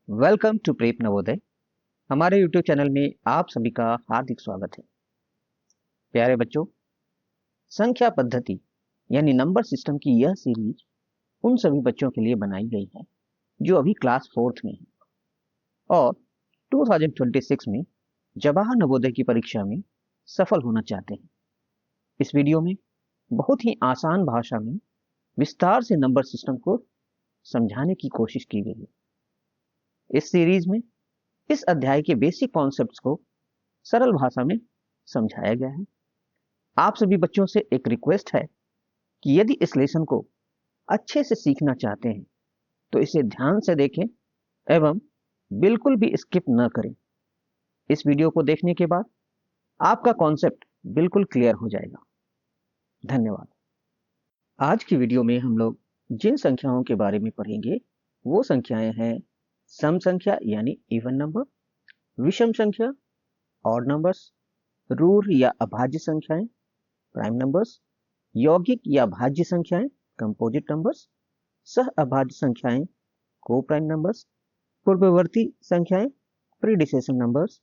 Welcome to prep Navodaya. हमारे YouTube channel में आप सभी का हार्दिक स्वागत है। प्यारे बच्चों, संख्या पद्धति यानी नंबर सिस्टम की यह सीरीज उन सभी बच्चों के लिए बनाई गई है जो अभी क्लास 4th में है और 2026 में जवाहर नवोदय की परीक्षा में सफल होना चाहते हैं। इस वीडियो में बहुत ही आसान भाषा में विस्तार से नंबर सिस्टम को समझाने की कोशिश की गई है। इस सीरीज में इस अध्याय के बेसिक कॉन्सेप्ट्स को सरल भाषा में समझाया गया है। आप सभी बच्चों से एक रिक्वेस्ट है कि यदि इस लेसन को अच्छे से सीखना चाहते हैं तो इसे ध्यान से देखें एवं बिल्कुल भी स्किप न करें। इस वीडियो को देखने के बाद आपका कॉन्सेप्ट बिल्कुल क्लियर हो जाएगा। धन्यवाद। आज की वीडियो में हम लोग जिन संख्याओं के बारे में पढ़ेंगे वो संख्याएं हैं सम संख्या यानी इवन नंबर, विषम संख्या ऑड नंबर्स, रूढ़ या अभाज्य संख्याएं प्राइम नंबर्स, यौगिक या भाज्य संख्याएं कंपोजिट नंबर्स, सह अभाज्य संख्याएं को प्राइम नंबर्स, पूर्ववर्ती संख्याएं प्रीडिसेशन नंबर्स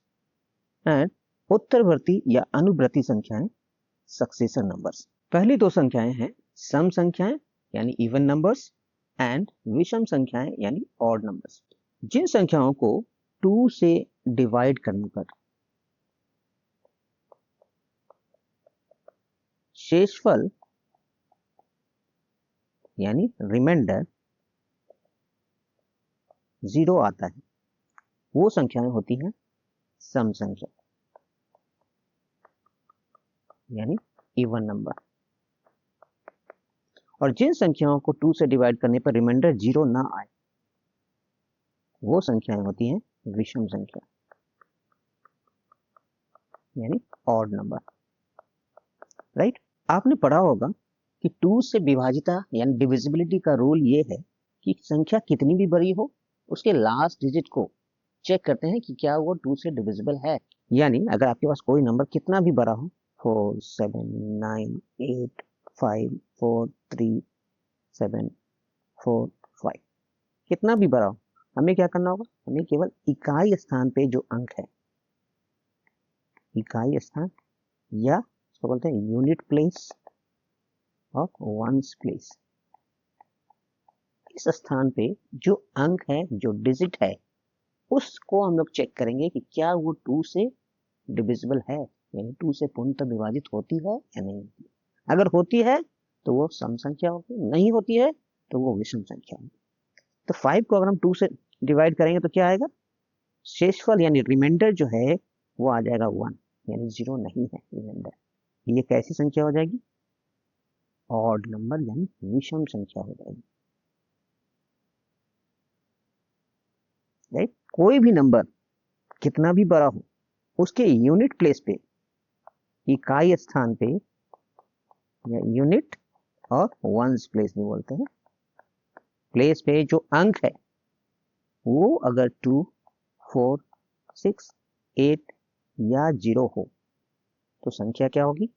एंड उत्तरवर्ती या अनुवर्ती संख्याएं सक्सेसर नंबर्स। पहली दो संख्याएं हैं सम संख्याएं यानी इवन नंबर्स एंड विषम संख्याएं यानी ऑड नंबर्स। जिन संख्याओं को 2 से डिवाइड करने पर शेषफल यानी रिमाइंडर 0 आता है वो संख्याएं होती हैं सम संख्या यानी इवन नंबर। और जिन संख्याओं को 2 से डिवाइड करने पर रिमाइंडर 0 ना आए वो संख्याएं होती हैं विषम संख्या यानी ऑड नंबर। राइट, आपने पढ़ा होगा कि 2 से विभाजिता यानी डिविजिबिलिटी का रूल ये है कि संख्या कितनी भी बड़ी हो उसके लास्ट डिजिट को चेक करते हैं कि क्या वो 2 से डिविजिबल है। यानी अगर आपके पास कोई नंबर कितना भी बड़ा हो 4 7 9 8 5 4 3 7 4 5 कितना भी बड़ा हो, हमें क्या करना होगा, हमें केवल इकाई स्थान पे जो अंक है, इकाई स्थान या उसको बोलते हैं यूनिट प्लेस और वंस प्लेस, इस स्थान पे जो अंक है जो डिजिट है उसको हम लोग चेक करेंगे कि क्या वो 2 से डिविजिबल है यानी 2 से पूर्णतः विभाजित होती है या नहीं होती। अगर होती है तो वो सम संख्या होगी, नहीं होती है तो वो विषम संख्या होगी। तो 5 को अगर हम 2 से डिवाइड करेंगे तो क्या आएगा, शेषफल यानी रिमाइंडर जो है वो आ जाएगा 1 यानी 0 नहीं है रिमाइंडर। ये कैसी संख्या हो जाएगी, ऑड नंबर यानी विषम संख्या हो जाएगी। राइट, कोई भी नंबर कितना भी बड़ा हो उसके यूनिट प्लेस पे, इकाई स्थान पे या यूनिट और वंस प्लेस भी बोलते हैं, प्लेस पे जो अंक है वो अगर 2 4 6 8 या 0 हो तो संख्या क्या होगी,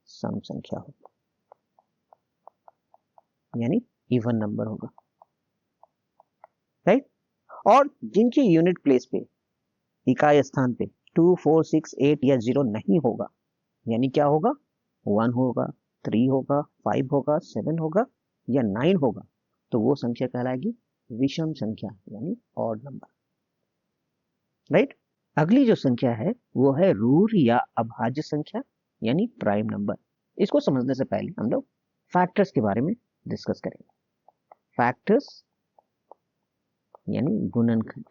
सम संख्या होगी यानी इवन नंबर होगा। राइट, और जिनकी यूनिट प्लेस पे, इकाई स्थान पे 2 4 6 8 या 0 नहीं होगा यानी क्या होगा, 1 होगा, 3 होगा, 5 होगा, 7 होगा या 9 होगा तो वो संख्या कहलाएगी विषम संख्या यानी ऑड नंबर। राइट, अगली जो संख्या है वो है रूढ़ या अभाज्य संख्या यानी प्राइम नंबर। इसको समझने से पहले हम लोग फैक्टर्स के बारे में डिस्कस करेंगे। फैक्टर्स यानी गुणनखंड।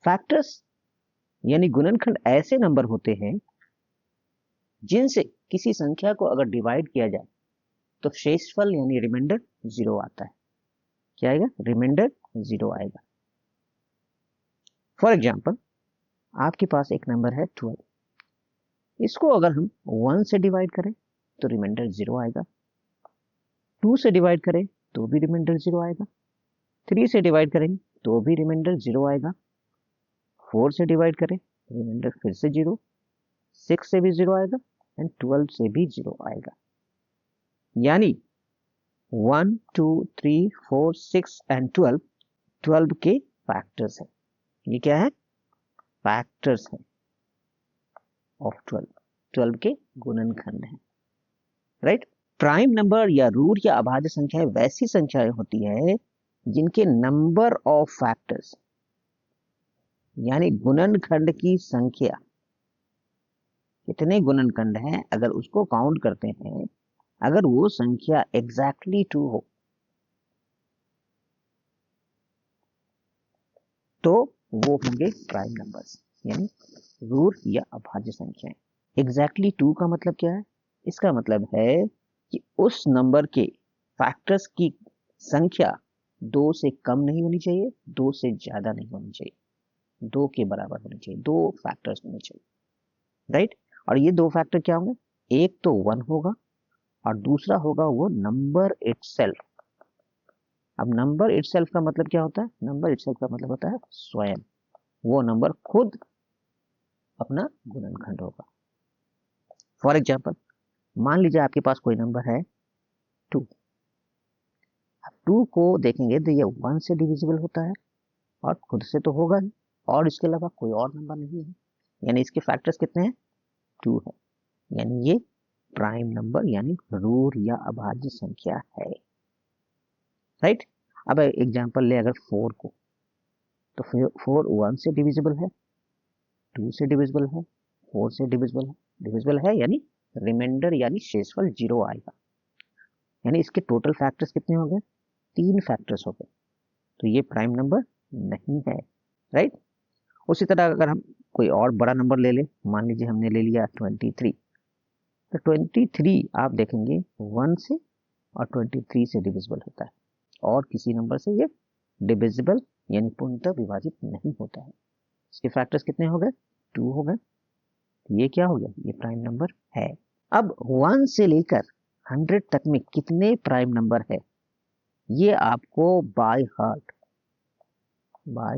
फैक्टर्स यानी गुणनखंड ऐसे नंबर होते हैं जिनसे किसी संख्या को अगर डिवाइड किया जाए तो शेषफल यानी रिमाइंडर 0 आता है। क्या आएगा, रिमाइंडर 0 आएगा। फॉर एग्जाम्पल, आपके पास एक नंबर है 12, इसको अगर हम 1 से डिवाइड करें तो रिमाइंडर 0 आएगा, 2 से डिवाइड करें तो भी रिमाइंडर 0 आएगा, 3 से डिवाइड करें तो भी रिमाइंडर 0 आएगा, 4 से डिवाइड करें रिमाइंडर फिर से 0, 6 से भी 0 आएगा एंड 12 से भी 0 आएगा। यानी 1 2 3 4 6 एंड 12 12 के फैक्टर्स है। ये क्या है? फैक्टर्स है ऑफ 12, 12 के गुणनखंड है, राइट। प्राइम नंबर या रूट या अभाज्य संख्याएं वैसी संख्याएं होती है जिनके नंबर ऑफ फैक्टर्स यानी गुणनखंड की संख्या, कितने गुणनखंड हैं अगर उसको काउंट करते हैं, अगर वो संख्या एग्जैक्टली 2 हो तो वो होंगे प्राइम नंबर्स यानी रूट या अभाज्य संख्याएं। एग्जैक्टली 2 का मतलब क्या है? इसका मतलब है कि उस नंबर के फैक्टर्स की संख्या 2 से कम नहीं होनी चाहिए, 2 से ज्यादा नहीं होनी चाहिए, 2 के बराबर होनी चाहिए, 2 फैक्टर्स होने चाहिए, राइट। और ये 2 फैक्टर क्या होंगे? एक तो 1 होगा और दूसरा होगा वो नंबर इटसेल्फ। अब नंबर इटसेल्फ का मतलब क्या होता है? नंबर इटसेल्फ का मतलब होता है स्वयं, वो नंबर खुद अपना गुणनखंड होगा। फॉर एग्जाम्पल, मान लीजिए आपके पास कोई नंबर है 2। 2 को देखेंगे तो ये 1 से डिविजिबल होता है और खुद से तो होगा ही, और इसके अलावा कोई और नंबर नहीं है, यानी इसके फैक्टर्स कितने हैं? 2 है, यानी ये प्राइम नंबर यानी रूट या अभाज्य संख्या है, राइट। अब एग्जांपल ले अगर 4 को, तो 4 1 से डिविजिबल है, 2 से डिविजिबल है, 4 से डिविजिबल है यानी रिमाइंडर यानी शेषफल 0 आएगा, यानी इसके टोटल फैक्टर्स कितने हो गए? 3 फैक्टर्स हो गए, तो ये प्राइम नंबर नहीं है, राइट। उसी तरह अगर हम कोई और बड़ा नंबर ले ले, मान लीजिए हमने ले लिया 23, तो 23 आप देखेंगे 1 से और 23 से डिविजिबल होता है, और किसी नंबर से ये डिविजिबल यानी पूर्णतः विभाजित नहीं होता है। इसके फैक्टर्स कितने हो गए? 2 हो गए, ये क्या हो गया? ये प्राइम नंबर है। अब 1 से लेकर 100 तक में कितने प्राइम नंबर है, ये आपको बाय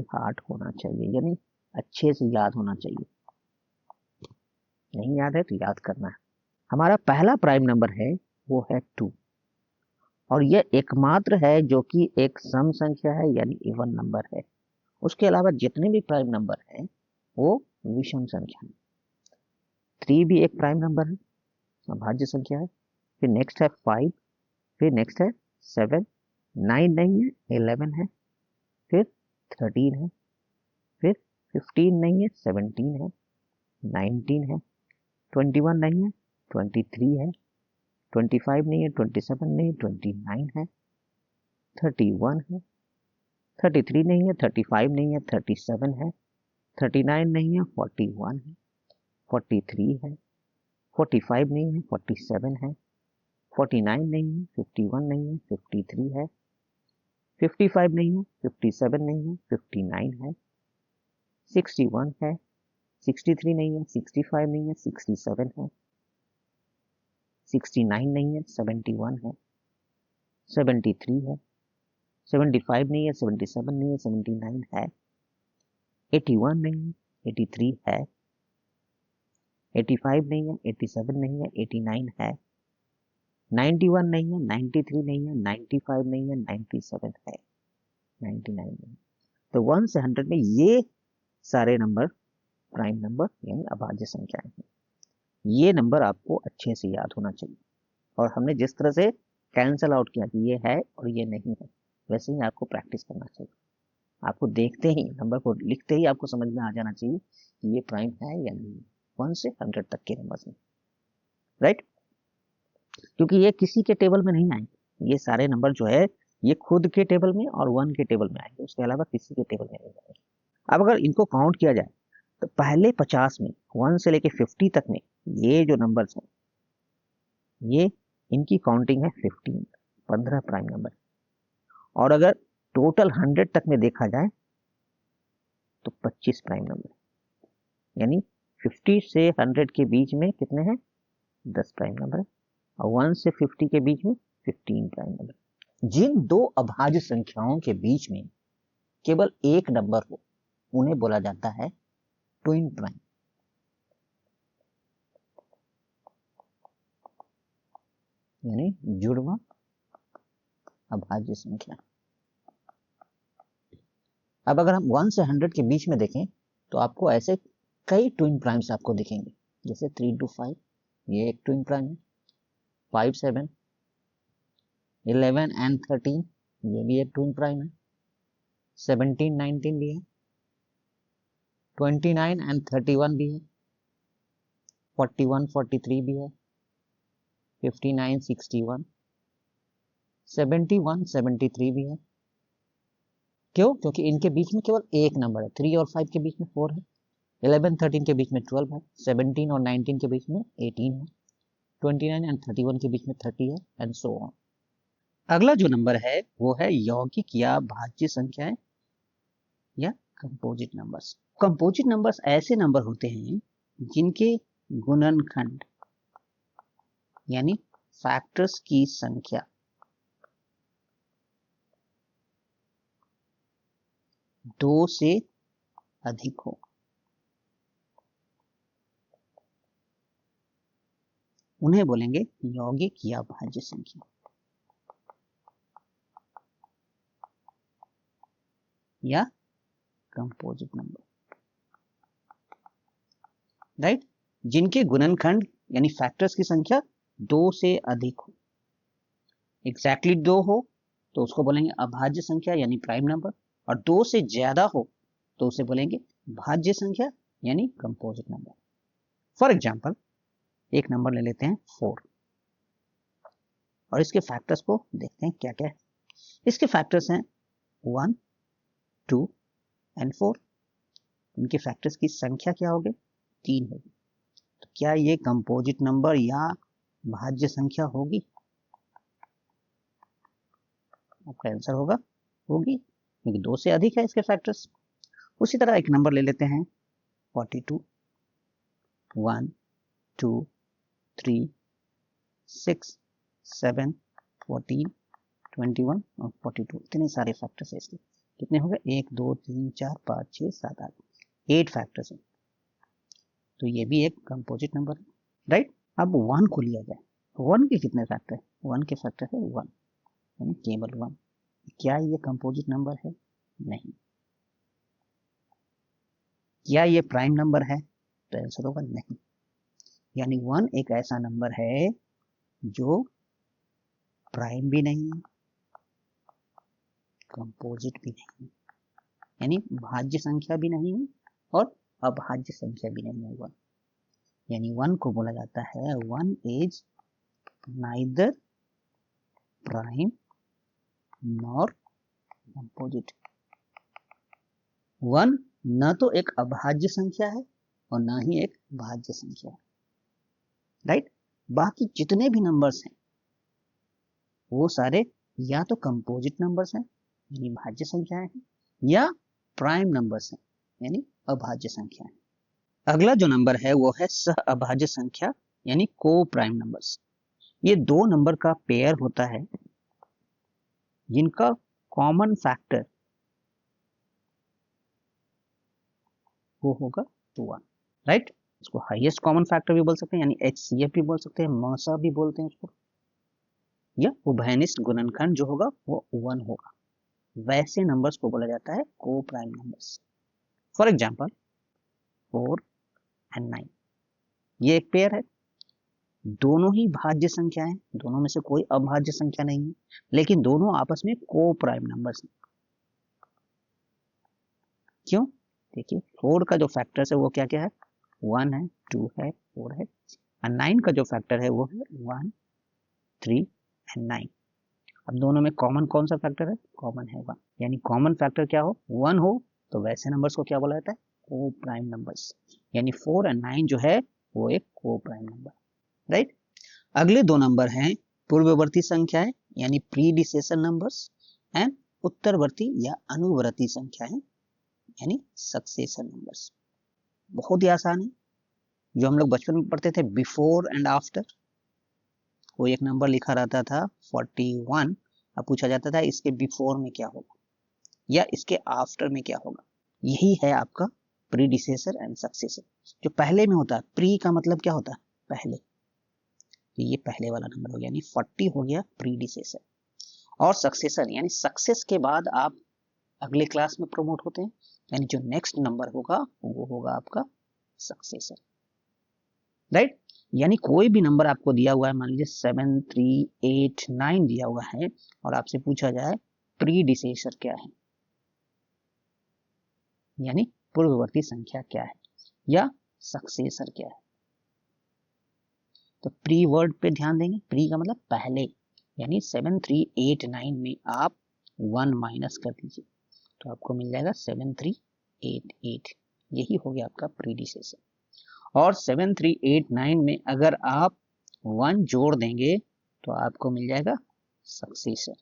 हार्ट होना चाहिए, यानी अच्छे से याद होना चाहिए। नहीं याद है तो याद करना है। हमारा पहला प्राइम नंबर है वो है 2, और यह एकमात्र है जो कि एक सम संख्या है यानी इवन नंबर है। उसके अलावा जितने भी प्राइम नंबर हैं वो विषम संख्या है। 3 भी एक प्राइम नंबर है, अभाज्य संख्या है। फिर नेक्स्ट है 5, फिर नेक्स्ट है 7, 9 नहीं है, 11 है, फिर 13 है, फिर 15 नहीं है, 17 है, 19 है, 21 नहीं है, 23 है, 25 नहीं है, 27 नहीं है, 29 है, 31 है, 33 नहीं है, 35 नहीं है, 37 है, 39 नहीं है, 41 है, 43 है, 45 नहीं है, 47 है, 49 नहीं है, 51 नहीं है, 53 है, 55 नहीं है, 57 नहीं है, 59 है, 61 है, 63 नहीं है, 65 नहीं है, 67 है, 69 नहीं है, 71 है, 73 है, 75 नहीं है, 77 नहीं है, 79 है, 81 नहीं है, 83 है, 85 नहीं है, 87 नहीं है, 89 है, 91 नहीं है, 93 नहीं है, 95 नहीं है, 97 है, 99 नहीं। तो 1 से 100 में ये सारे नंबर प्राइम नंबर यानी अभाज्य संख्याएं हैं। ये नंबर आपको अच्छे से याद होना चाहिए, और हमने जिस तरह से कैंसल आउट किया कि ये है और ये नहीं है, वैसे ही आपको प्रैक्टिस करना चाहिए। आपको देखते ही नंबर को लिखते ही आपको समझ में आ जाना चाहिए कि ये प्राइम है या नहीं, 1 से 100 तक के नंबर में, राइट। क्योंकि ये किसी के टेबल में नहीं आएंगे, ये सारे नंबर जो है ये खुद के टेबल में और 1 के टेबल में आएंगे, उसके अलावा किसी के टेबल में नहीं आएंगे। अब अगर इनको काउंट किया जाए तो पहले 50 में 1 से लेके 50 तक में ये जो नंबर्स हैं, ये इनकी काउंटिंग है 15 प्राइम नंबर। और अगर टोटल 100 तक में देखा जाए तो 25 प्राइम नंबर, यानी 50 से 100 के बीच में कितने हैं? 10 प्राइम नंबर है, और 1 से 50 के बीच में 15 प्राइम नंबर। जिन दो अभाज्य संख्याओं के बीच में केवल एक नंबर हो उन्हें बोला जाता है ट्विन प्राइम, यानी जुड़वा अभाज्य संख्या। अब अगर हम 1 से 100 के बीच में देखें तो आपको ऐसे कई ट्विन प्राइम्स आपको दिखेंगे, जैसे 3 to 5 ये एक ट्विन प्राइम है, 5 7 11 and 13 ये भी एक ट्विन प्राइम है, 17 19 भी है, 29 and 31 भी है, 41 43 भी है, 59 61, 71 73 भी है। क्यों? क्योंकि इनके बीच में केवल एक नंबर है, 3 और 5 के बीच में 4 है, 11 13 के बीच में 12 है, 17 और 19 के बीच में 18 है, 29 एंड 31 के बीच में 30 है, एंड सो ऑन। अगला जो नंबर है वो है यौगिक या भाज्य संख्याएं या कंपोजिट नंबर्स। कंपोजिट नंबर्स ऐसे नंबर होते हैं जिनके गुणनखंड यानी फैक्टर्स की संख्या 2 से अधिक हो। उन्हें बोलेंगे यौगिक या भाज्य संख्या या कंपोजिट नंबर, राइट। जिनके गुणनखंड यानी फैक्टर्स की संख्या 2 से अधिक हो। एग्जैक्टली 2 हो तो उसको बोलेंगे अभाज्य संख्या यानी प्राइम नंबर, और 2 से ज्यादा हो तो उसे बोलेंगे भाज्य संख्या यानी कंपोजिट नंबर। फॉर एग्जाम्पल एक नंबर ले लेते हैं 4 और इसके फैक्टर्स को देखते हैं क्या क्या है। इसके फैक्टर्स हैं 1 2 एंड 4। इनके फैक्टर्स की संख्या क्या होगी? 3 होगी। तो क्या ये कंपोजिट नंबर या भाज्य संख्या होगी? आपका आंसर होगा होगी, क्योंकि 2 से अधिक है इसके फैक्टर्स। उसी तरह एक नंबर ले लेते हैं 42, 1 2 3 6 7 14 21 और 42। इतने सारे फैक्टर्स है इसके। कितने हो गए? 1 2 3 4 5 6 7 8, 8 फैक्टर्स है। तो ये भी एक कंपोजिट नंबर है, राइट। अब 1 को लिया जाए, 1 के कितने फैक्टर है? 1 के फैक्टर है 1 यानी केवल 1। क्या ये कंपोजिट नंबर है? नहीं। क्या ये प्राइम नंबर है? तो आंसर होगा नहीं। यानी 1 एक ऐसा नंबर है जो प्राइम भी नहीं है, कंपोजिट भी नहीं है, यानी भाज्य संख्या भी नहीं है और अभाज्य संख्या भी नहीं है 1। यानी 1 को बोला जाता है 1 is neither prime nor composite. 1 न तो एक अभाज्य संख्या है और न ही एक भाज्य संख्या है, राइट। बाकी जितने भी नंबर्स हैं वो सारे या तो कंपोजिट नंबर्स हैं यानी भाज्य संख्याएं हैं, या प्राइम नंबर्स हैं यानी अभाज्य संख्याएं। अगला जो नंबर है वो है सह अभाज्य संख्या यानी को प्राइम नंबर्स। ये दो नंबर का पेयर होता है जिनका कॉमन फैक्टर वो होगा 1, राइट। इसको हाईएस्ट कॉमन फैक्टर भी बोल सकते हैं यानी HCF भी बोल सकते हैं, मसा भी बोलते हैं उसको, या उभयनिष्ठ गुणनखंड जो होगा वो 1 होगा। वैसे नंबर्स को बोला जाता है को prime numbers. For example 4 and 9 ये एक पेयर है, दोनों ही भाज्य संख्या है, दोनों में से कोई अभाज्य संख्या नहीं है, लेकिन दोनों आपस में को प्राइम नंबर्स हैं। क्यों? देखिए 4 का जो फैक्टर है वो क्या क्या है? 1 है, 2 है, 4 है, और 9 का जो फैक्टर है वो है 1 3 एंड 9। अब दोनों में कॉमन कौन सा फैक्टर है? कॉमन है 1। यानी कॉमन फैक्टर क्या हो? 1 हो तो वैसे नंबर्स को क्या बोला जाता है? को प्राइम नंबर्स। यानी 4 और 9 जो है वो एक को प्राइम नंबर, राइट। अगले दो नंबर हैं पूर्ववर्ती संख्याएं यानी प्रीडिसेसर नंबर्स एंड उत्तरवर्ती या अनुवर्ती संख्याएं यानी सक्सेसर नंबर्स। बहुत ही आसान है, जो हम लोग बचपन में पढ़ते थे बिफोर एंड आफ्टर। कोई एक नंबर लिखा रहता था 41, अब पूछा जाता था इसके बिफोर में क्या होगा या इसके आफ्टर में क्या होगा। यही है आपका प्रीडिसेसर एंड सक्सेसर। जो पहले में होता है, प्री का मतलब क्या होता है? पहले। तो ये पहले वाला नंबर हो गया, यानी 40 हो गया प्रीडिसेसर। और सक्सेसर यानी सक्सेस के बाद आप अगले क्लास में प्रमोट होते हैं, यानी जो नेक्स्ट नंबर होगा वो होगा आपका सक्सेसर, राइट। यानी कोई भी नंबर आपको दिया हुआ है, मान लीजिए 7, 3, 8, 9 दिया हुआ है और आपसे पूछा जाए प्रीडिसेसर क्या है, यानी पूर्ववर्ती संख्या क्या है या सक्सेसर क्या है। तो प्री वर्ड पे ध्यान देंगे, प्री का मतलब पहले, यानी 7, 3, 8, 9 में आप 1 माइनस कर दीजिए तो आपको मिल जाएगा 7, 3, 8, 8, यही हो गया आपका प्रीडिसेसर। और 7, 3, 8, 9 में अगर आप 1 जोड़ देंगे तो आपको मिल जाएगा सक्सेसर।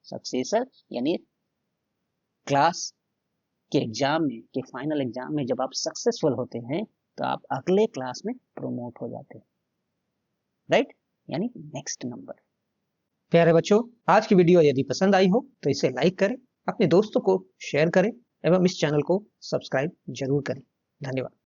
सक्सेसर यानी क्लास के एग्जाम में, के फाइनल एग्जाम में जब आप सक्सेसफुल होते हैं तो आप अगले क्लास में प्रमोट हो जाते हैं, राइट, यानी नेक्स्ट नंबर। प्यारे बच्चों, आज की वीडियो यदि पसंद आई हो तो इसे लाइक करें, अपने दोस्तों को शेयर करें एवं इस चैनल को सब्सक्राइब जरूर करें। धन्यवाद।